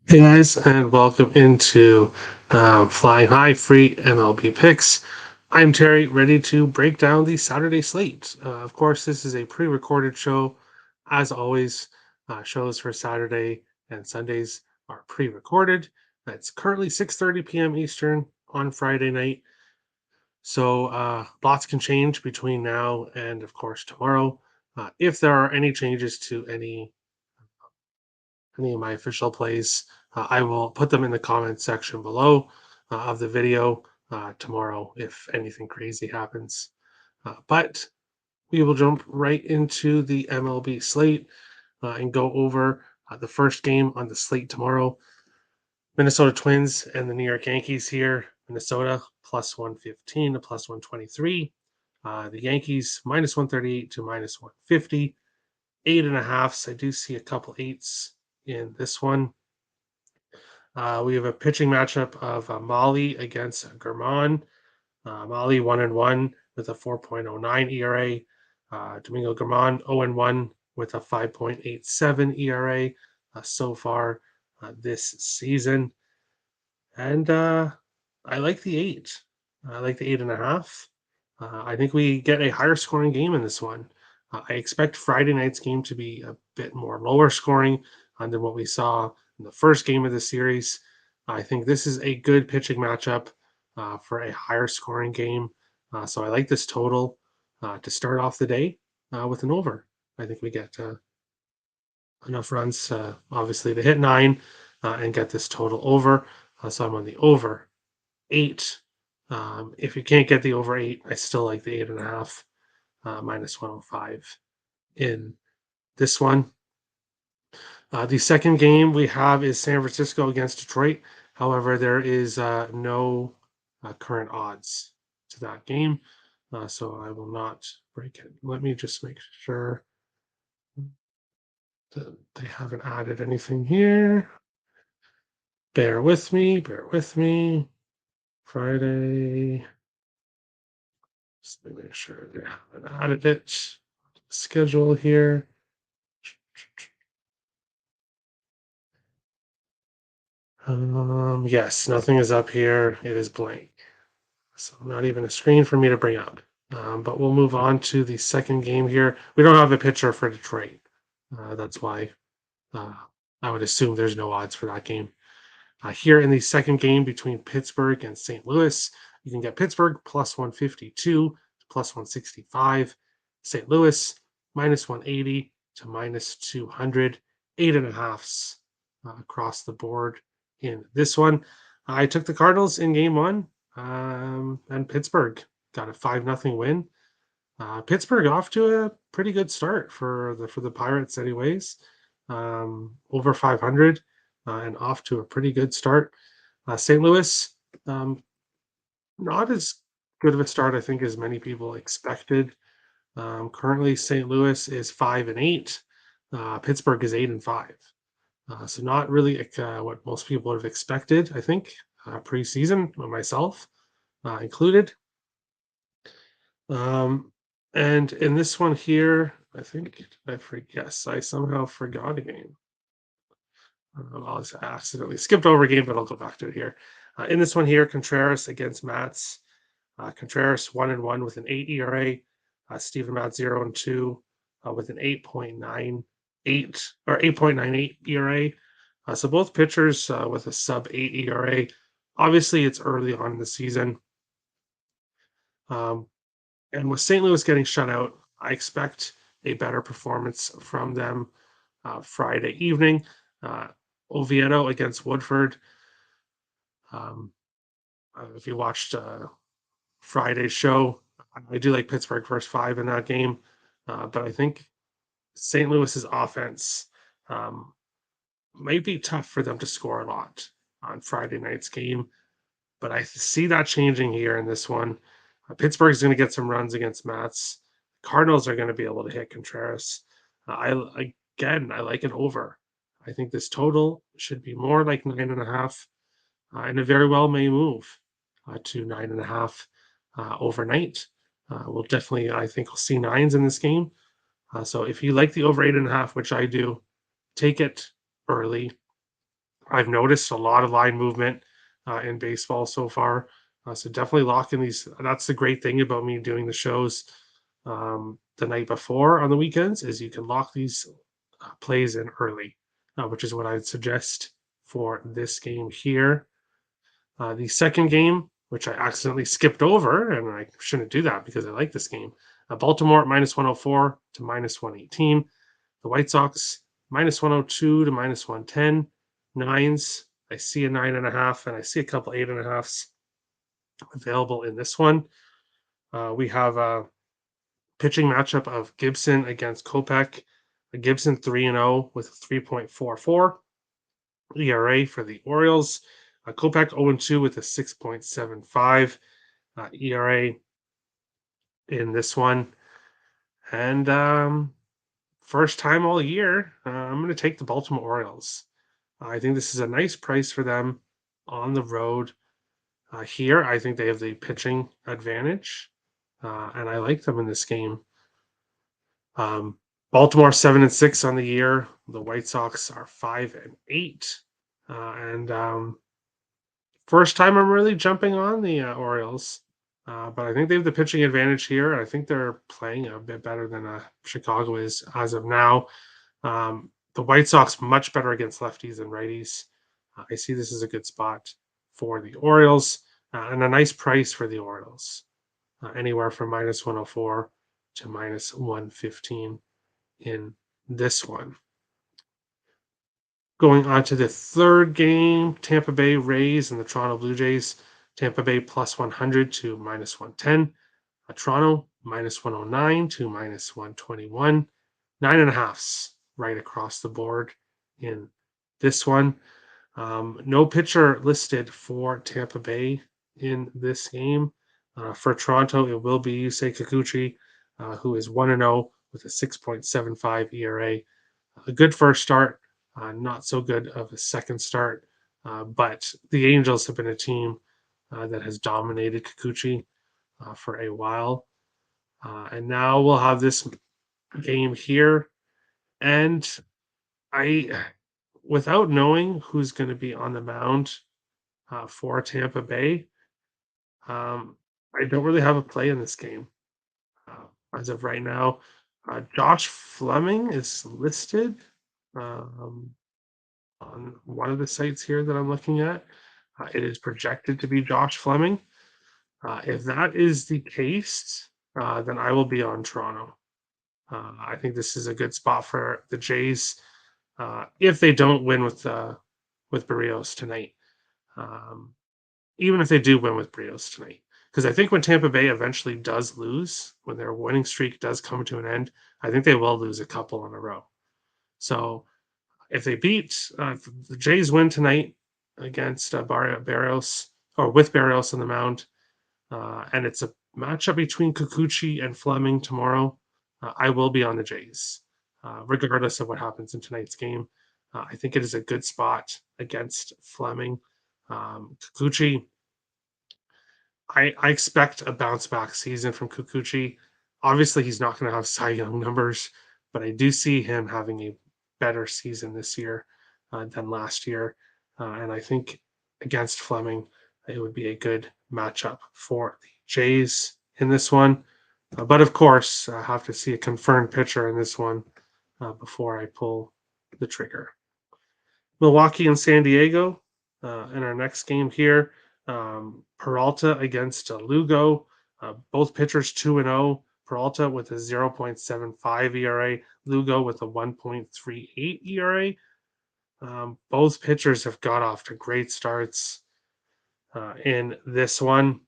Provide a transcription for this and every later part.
Hey guys, and welcome into Flying High Free MLB Picks. I'm Terry, ready to break down the Saturday slate. Of course, this is a pre-recorded show. As always, shows for Saturday and Sundays are pre-recorded. It's currently 6:30 p.m. Eastern on Friday night. So lots can change between now and, of course, tomorrow. If there are any changes to any of my official plays, I will put them in the comments section below of the video tomorrow if anything crazy happens. But we will jump right into the MLB slate and go over the first game on the slate tomorrow. Minnesota Twins and the New York Yankees here. Minnesota plus 115 to plus 123. The Yankees minus 138 to minus 150. 8.5. I do see a couple eights in this one. We have a pitching matchup of Molly against German. Molly 1-1 with a 4.09 ERA. Domingo German 0-1 with a 5.87 ERA so far this season. And I like the 8. I like the 8.5. I think we get a higher scoring game in this one. I expect Friday night's game to be a bit more lower scoring than what we saw in the first game of the series. I think this is a good pitching matchup for a higher scoring game. So I like this total to start off the day with an over. I think we get enough runs, obviously, to hit 9 and get this total over. So I'm on the over 8. If you can't get the over 8, I still like the 8.5 minus 105 in this one. The second game we have is San Francisco against Detroit. However, there is no current odds to that game, so I will not break it. Let me just make sure that they haven't added anything here. Bear with me, bear with me. Friday. Just let me make sure they haven't added it. Schedule here. Yes, nothing is up here. It is blank. So not even a screen for me to bring up. But we'll move on to the second game here. We don't have a pitcher for Detroit. That's why I would assume there's no odds for that game. Here in the second game between Pittsburgh and St. Louis, you can get Pittsburgh plus 152 to plus 165. St. Louis minus 180 to minus 200. 8.5s across the board in this one. I took the Cardinals in game one, and Pittsburgh got a 5-0 win. Pittsburgh off to a pretty good start for the Pirates, anyways. Over 500 and off to a pretty good start. St. Louis, not as good of a start, I think, as many people expected. Currently, St. Louis is 5-8. Pittsburgh is 8-5. So not really what most people would have expected, I think, preseason, myself included. And in this one here, I think I somehow forgot a game. I'll just accidentally skipped over a game, but I'll go back to it here. In this one here, Contreras against Mats. Contreras 1-1 with an 8 ERA. Steven Matz 0-2 with an 8.98 or 8.98 ERA. So both pitchers with a sub 8 ERA. Obviously, it's early on in the season. And with St. Louis getting shut out, I expect a better performance from them Friday evening. Oviedo against Woodford. If you watched Friday's show, I do like Pittsburgh first 5 in that game, but I think St. Louis's offense might be tough for them to score a lot on Friday night's game, but I see that changing here in this one. Pittsburgh's going to get some runs against Mats. Cardinals are going to be able to hit Contreras. I like an over. I think this total should be more like 9.5, and it very well may move to 9.5 overnight. We'll definitely, I think, we'll see 9s in this game. So if you like the over 8.5, which I do, take it early. I've noticed a lot of line movement in baseball so far. So definitely lock in these. That's the great thing about me doing the shows the night before on the weekends is you can lock these plays in early, which is what I'd suggest for this game here. The second game, which I accidentally skipped over, and I shouldn't do that because I like this game. Baltimore minus 104 to minus 118. The White Sox minus 102 to minus 110. Nines. I see a 9.5, and I see a couple 8.5s available in this one. We have a pitching matchup of Gibson against Kopech. Gibson 3-0 with a 3.44 ERA for the Orioles. Kopech 0-2 with a 6.75 ERA in this one. And first time all year, I'm going to take the Baltimore Orioles. I think this is a nice price for them on the road. Here, I think they have the pitching advantage, and I like them in this game. Baltimore 7-6 on the year. The White Sox are 5-8, and first time I'm really jumping on the Orioles. But I think they have the pitching advantage here. I think they're playing a bit better than Chicago is as of now. The White Sox much better against lefties and righties. I see this as a good spot for the Orioles and a nice price for the Orioles, anywhere from minus 104 to minus 115 in this one. Going on to the third game, Tampa Bay Rays and the Toronto Blue Jays. Tampa Bay plus 100 to minus 110. Toronto minus 109 to minus 121. 9.5s right across the board in this one. No pitcher listed for Tampa Bay in this game. For Toronto, it will be Yusei Kikuchi, who is 1-0 with a 6.75 ERA. A good first start, not so good of a second start. But the Angels have been a team that has dominated Kikuchi for a while. And now we'll have this game here. And without knowing who's going to be on the mound for Tampa Bay, I don't really have a play in this game as of right now. Josh Fleming is listed on one of the sites here that I'm looking at. It is projected to be Josh Fleming. If that is the case, then I will be on Toronto. I think this is a good spot for the Jays if they don't win with Barrios tonight. Even if they do win with Barrios tonight, because I think when Tampa Bay eventually does lose, when their winning streak does come to an end, I think they will lose a couple in a row. So if they beat the Jays win tonight against Barrios or with Barrios on the mound, and it's a matchup between Kikuchi and Fleming tomorrow, I will be on the Jays, regardless of what happens in tonight's game. I think it is a good spot against Fleming. Kikuchi, I expect a bounce back season from Kikuchi. Obviously, he's not going to have Cy Young numbers, but I do see him having a better season this year than last year. And I think against Fleming, it would be a good matchup for the Jays in this one. But of course, I have to see a confirmed pitcher in this one before I pull the trigger. Milwaukee and San Diego in our next game here. Peralta against Lugo. Both pitchers 2-0. Peralta with a 0.75 ERA. Lugo with a 1.38 ERA. Both pitchers have got off to great starts in this one.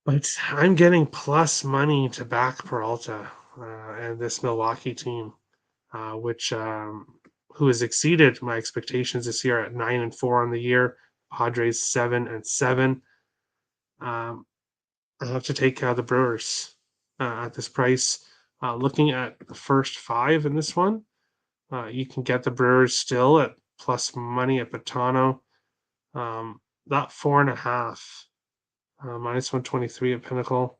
But I'm getting plus money to back Peralta and this Milwaukee team, which who has exceeded my expectations this year at 9-4 on the year. Padres 7-7. I'll have to take the Brewers at this price. Looking at the first five in this one, you can get the Brewers still at plus money at Batano. That 4.5, minus 123 at Pinnacle.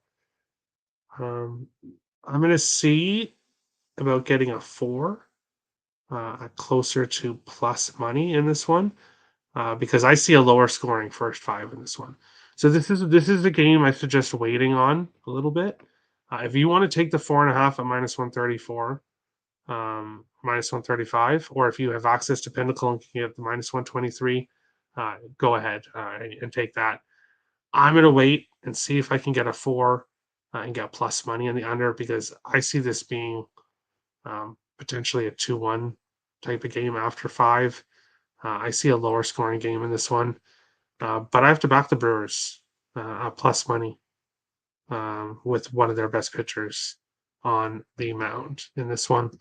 I'm going to see about getting a 4 closer to plus money in this one because I see a lower scoring first five in this one. So this is a game I suggest waiting on a little bit. If you want to take the 4.5 at -134, -135, or if you have access to Pinnacle and can get the -123, go ahead and take that. I'm gonna wait and see if I can get a 4 and get plus money in the under because I see this being potentially a 2-1 type of game after 5. I see a lower scoring game in this one, but I have to back the Brewers at plus money with one of their best pitchers on the mound in this one.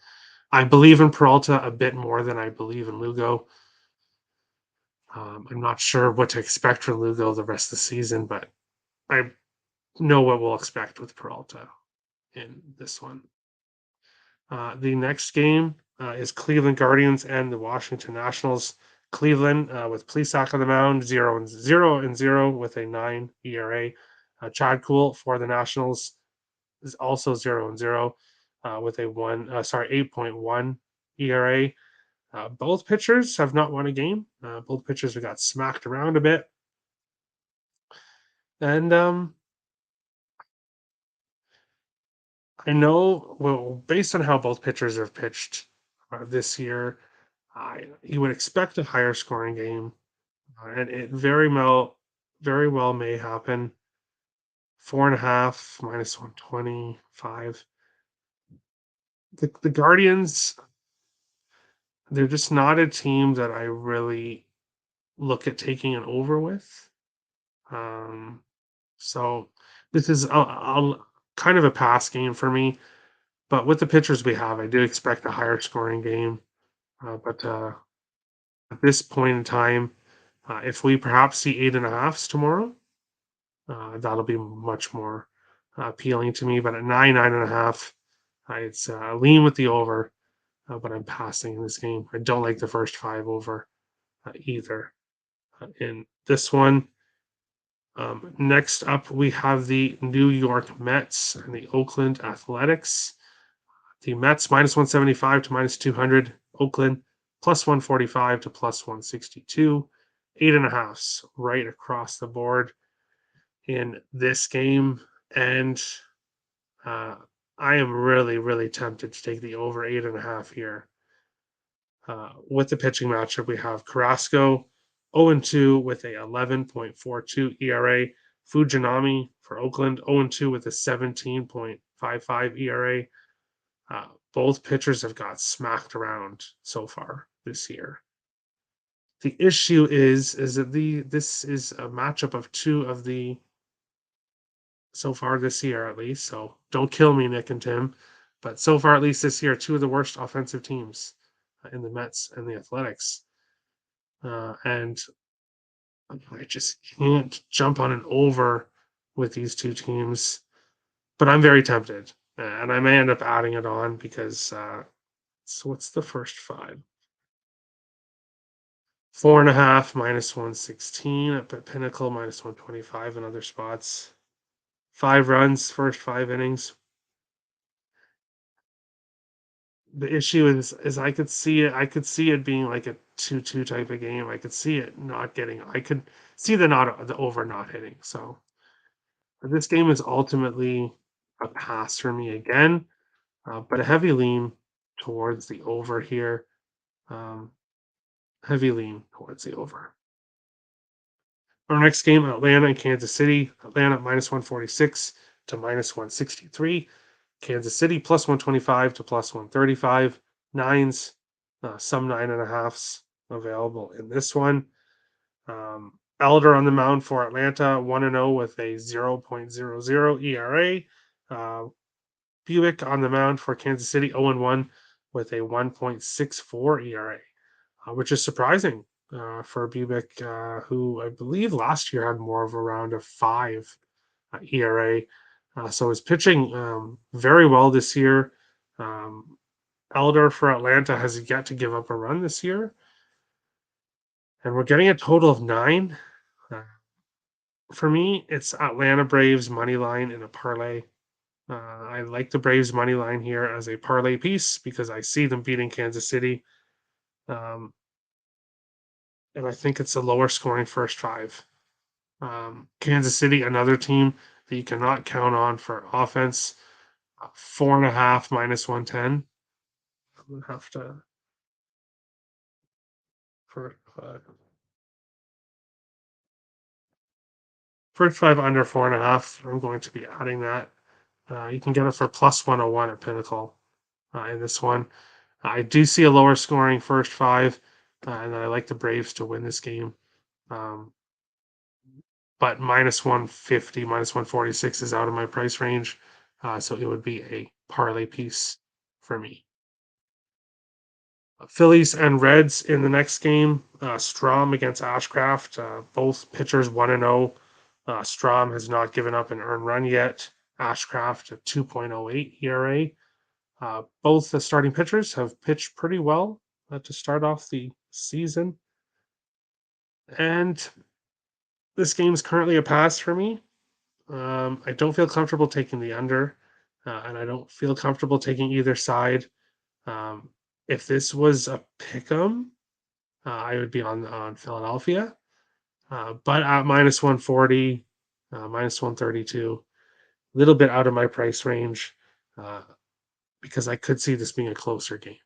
I believe in Peralta a bit more than I believe in Lugo. I'm not sure what to expect from Lugo the rest of the season, but I know what we'll expect with Peralta in this one. The next game is Cleveland Guardians and the Washington Nationals. Cleveland with Plesac on the mound, 0-0 with a 9 ERA. Chad Cool for the Nationals is also 0-0 with a 8.1 ERA. Both pitchers have not won a game. Both pitchers have got smacked around a bit. And I know, well, based on how both pitchers have pitched this year, you would expect a higher scoring game, and it very well may happen. 4.5 -125. The Guardians, they're just not a team that I really look at taking an over with. Um, so this is kind of a pass game for me. But with the pitchers we have, I do expect a higher scoring game. But at this point in time, if we perhaps see 8.5s tomorrow, that'll be much more appealing to me. But at 9.5, it's lean with the over, but I'm passing in this game. I don't like the first 5 over either in this one. Next up, we have the New York Mets and the Oakland Athletics. The Mets -175 to -200. Oakland +145 to +162. 8.5s right across the board in this game. And I am really, really tempted to take the over 8.5 here. With the pitching matchup, we have Carrasco 0-2 with a 11.42 ERA. Fujinami for Oakland 0-2 with a 17.55 ERA. Both pitchers have got smacked around so far this year. The issue is that this is a matchup of two of the so far this year at least. So don't kill me, Nick and Tim. But so far, at least this year, two of the worst offensive teams in the Mets and the Athletics. And I just can't jump on an over with these two teams. But I'm very tempted. And I may end up adding it on because so what's the first 5? 4.5 -116 at Pinnacle, -125 in other spots. 5 runs, first 5 innings. The issue is I could see it being like a 2-2 type of game. I could see it not getting I could see the over not hitting. So this game is ultimately a pass for me again, but a heavy lean towards the over here. Um, Heavy lean towards the over. Our next game, Atlanta and Kansas City. Atlanta -146 to -163. Kansas City +125 to +135. Nines, some 9.5s available in this one. Elder on the mound for Atlanta, 1-0 with a 0.00 ERA. Buick on the mound for Kansas City, 0-1 with a 1.64 ERA, which is surprising for Buick, who I believe last year had more of around a 5 ERA. So he's pitching very well this year. Elder for Atlanta has yet to give up a run this year. And we're getting a total of 9. For me, it's Atlanta Braves money line in a parlay. I like the Braves money line here as a parlay piece because I see them beating Kansas City. Um, and I think it's a lower scoring first five. Kansas City, another team that you cannot count on for offense. 4.5 minus 110. I'm gonna have to for first five under 4.5. I'm going to be adding that. You can get it for plus 101 at Pinnacle in this one. I do see a lower scoring first five, and I like the Braves to win this game. Um, but minus 150, minus 146 is out of my price range. So it would be a parlay piece for me. Phillies and Reds in the next game. Strom against Ashcraft. Both pitchers 1-0. Strom has not given up an earned run yet. Ashcraft a 2.08 ERA. Both the starting pitchers have pitched pretty well to start off the season. And this game is currently a pass for me. I don't feel comfortable taking the under, and I don't feel comfortable taking either side. Um, if this was a pick 'em, I would be on Philadelphia, but at minus 140, minus 132, a little bit out of my price range uh, because I could see this being a closer game.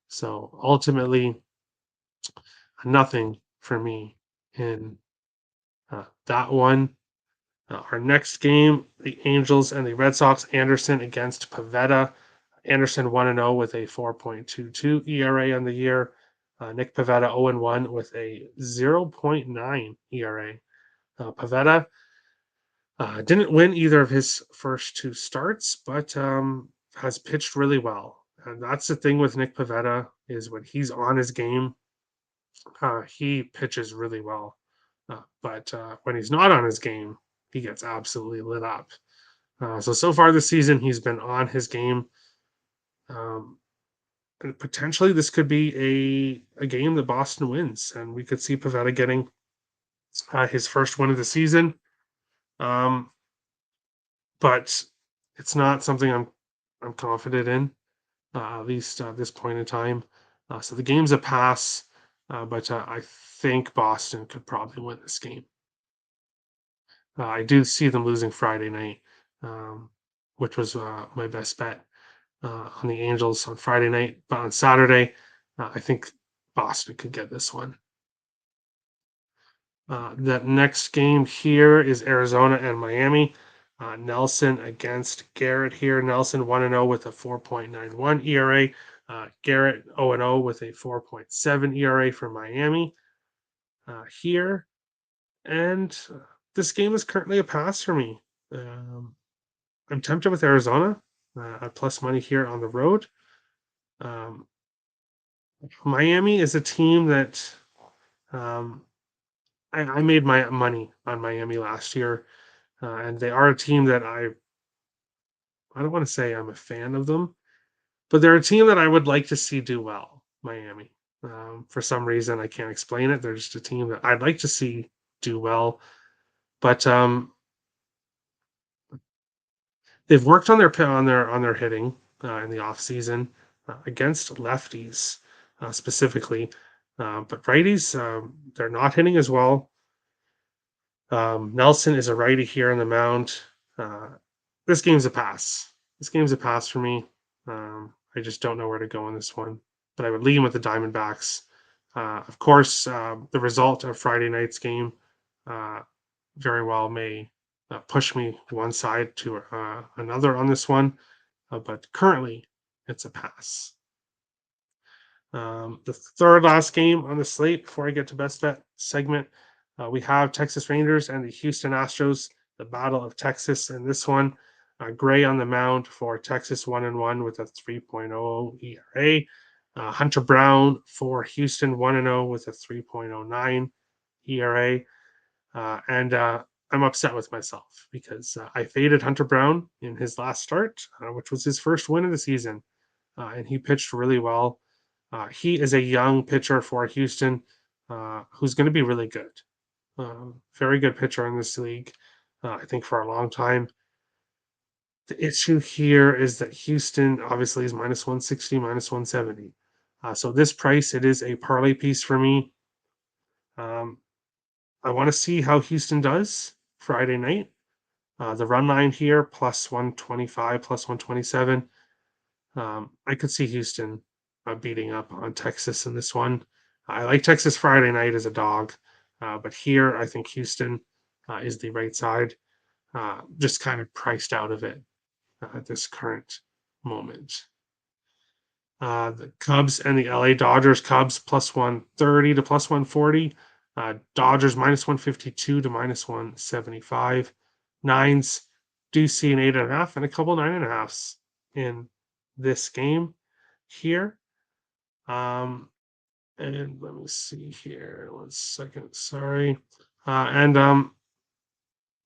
So ultimately, nothing for me in that one. Our next game, the Angels and the Red Sox. Anderson against Pivetta. Anderson 1-0 with a 4.22 ERA on the year. Nick Pivetta 0-1 with a 0.9 ERA. Pivetta didn't win either of his first two starts, but has pitched really well. And that's the thing with Nick Pivetta is when he's on his game, he pitches really well. But when he's not on his game, he gets absolutely lit up. So far this season, he's been on his game. Um, and potentially, this could be a game that Boston wins, and we could see Pivetta getting his first win of the season. Um, but it's not something I'm confident in, at least at this point in time. So the game's a pass, but I think Boston could probably win this game. I do see them losing Friday night, which was my best bet on the Angels on Friday night. But on Saturday, I think Boston could get this one. The next game here is Arizona and Miami. Nelson against Garrett here. Nelson 1-0 with a 4.91 ERA. Garrett 0-0 with a 4.7 ERA for Miami here. And this game is currently a pass for me. I'm tempted with Arizona at plus money here on the road. Um, Miami is a team that um, I made my money on Miami last year, and they are a team that I don't want to say I'm a fan of them, but they're a team that I would like to see do well. Miami, for some reason I can't explain it. They're just a team that I'd like to see do well, but they've worked on their hitting in the off season against lefties specifically, but righties they're not hitting as well. Nelson is a righty here on the mound. Uh, this game's a pass. This game's a pass for me. I just don't know where to go in this one, but I would lean with the Diamondbacks. Of course, the result of Friday night's game uh, very well may push me one side to another on this one, but currently it's a pass. The third last game on the slate before I get to best bet segment, we have Texas Rangers and the Houston Astros, the Battle of Texas. In this one, Gray on the mound for Texas 1-1 with a 3.00 ERA. Hunter Brown for Houston 1-0 with a 3.09 ERA. And I'm upset with myself because I faded Hunter Brown in his last start, which was his first win of the season, and he pitched really well. He is a young pitcher for Houston who's going to be really good. Very good pitcher in this league, I think, for a long time. The issue here is that Houston obviously is minus 160, minus 170. So this price, it is a parlay piece for me. Um, I want to see how Houston does Friday night. The run line here, plus 125, plus 127. I could see Houston beating up on Texas in this one. I like Texas Friday night as a dog, but here I think Houston is the right side, just kind of priced out of it at this current moment. The Cubs and the LA Dodgers. Cubs plus 130 to plus 140. Dodgers minus 152 to minus 175. Nines do see an 8.5 and a couple 9.5s in this game here. And let me see here. 1 second. Sorry. And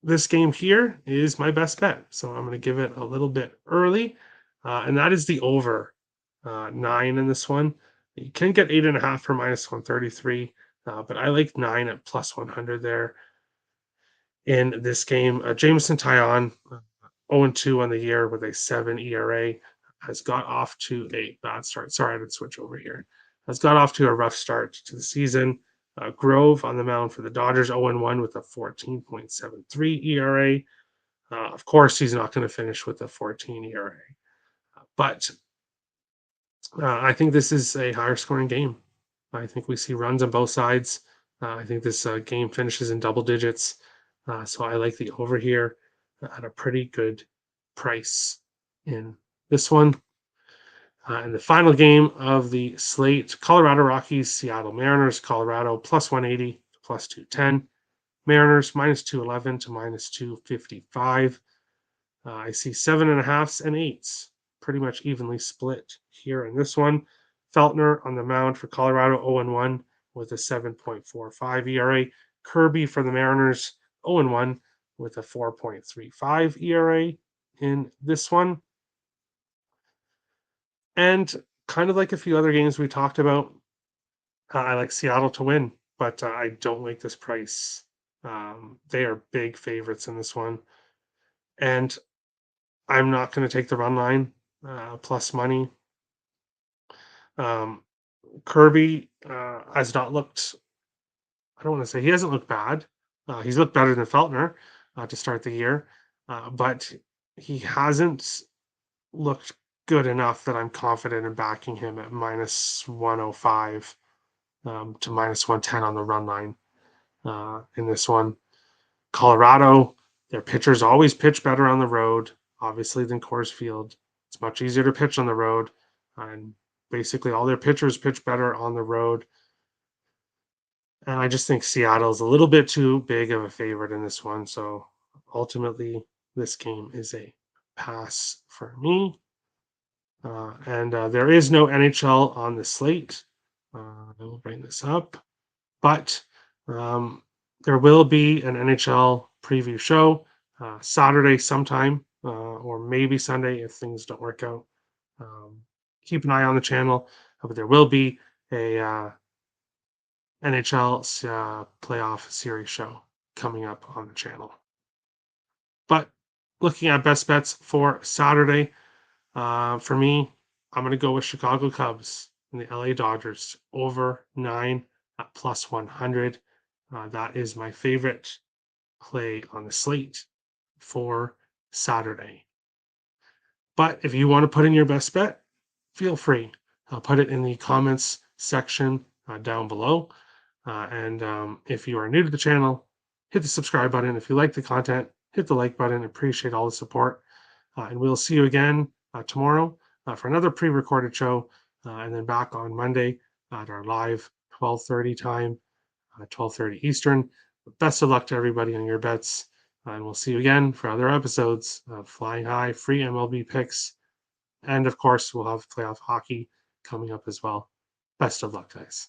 this game here is my best bet. So I'm going to give it a little bit early. And that is the over 9 in this one. You can get 8.5 for minus 133, but I like 9 at plus 100 there in this game. Jameson Taillon, 0-2 on the year with a 7 ERA, has got off to a bad start. Sorry, I did switch over here. Has got off to a rough start to the season. Grove on the mound for the Dodgers, 0-1 with a 14.73 ERA. Of course, he's not going to finish with a 14 ERA, but I think this is a higher scoring game. I think we see runs on both sides. I think this game finishes in double digits. So I like the over here at a pretty good price in this one. And the final game of the slate, Colorado Rockies, Seattle Mariners. Colorado plus 180 to plus 210. Mariners minus 211 to minus 255. I see 7.5s and 8s pretty much evenly split here in this one. Feltner on the mound for Colorado, 0-1 with a 7.45 ERA. Kirby for the Mariners, 0-1 with a 4.35 ERA in this one. And kind of like a few other games we talked about, I like Seattle to win, but I don't like this price. They are big favorites in this one. And I'm not going to take the run line plus money. Kirby has not looked, I don't want to say he hasn't looked bad. He's looked better than Feltner to start the year, but he hasn't looked good enough that I'm confident in backing him at minus 105 to minus 110 on the run line in this one. Colorado, their pitchers always pitch better on the road, obviously, than Coors Field. It's much easier to pitch on the road, and basically all their pitchers pitch better on the road. And I just think Seattle is a little bit too big of a favorite in this one. So ultimately, this game is a pass for me. And there is no NHL on the slate. I will bring this up. But there will be an NHL preview show Saturday sometime, or maybe Sunday if things don't work out. Keep an eye on the channel, but there will be a NHL playoff series show coming up on the channel. But looking at best bets for Saturday, for me, I'm going to go with Chicago Cubs and the LA Dodgers over 9 at plus 100. That is my favorite play on the slate for Saturday. But if you want to put in your best bet, feel free. I'll put it in the comments section down below. And if you are new to the channel, hit the subscribe button. If you like the content, hit the like button. Appreciate all the support. And we'll see you again tomorrow for another pre-recorded show, and then back on Monday at our live 12:30 time, 12:30 Eastern. Best of luck to everybody on your bets, and we'll see you again for other episodes of Flying High, free MLB picks, and of course, we'll have playoff hockey coming up as well. Best of luck, guys.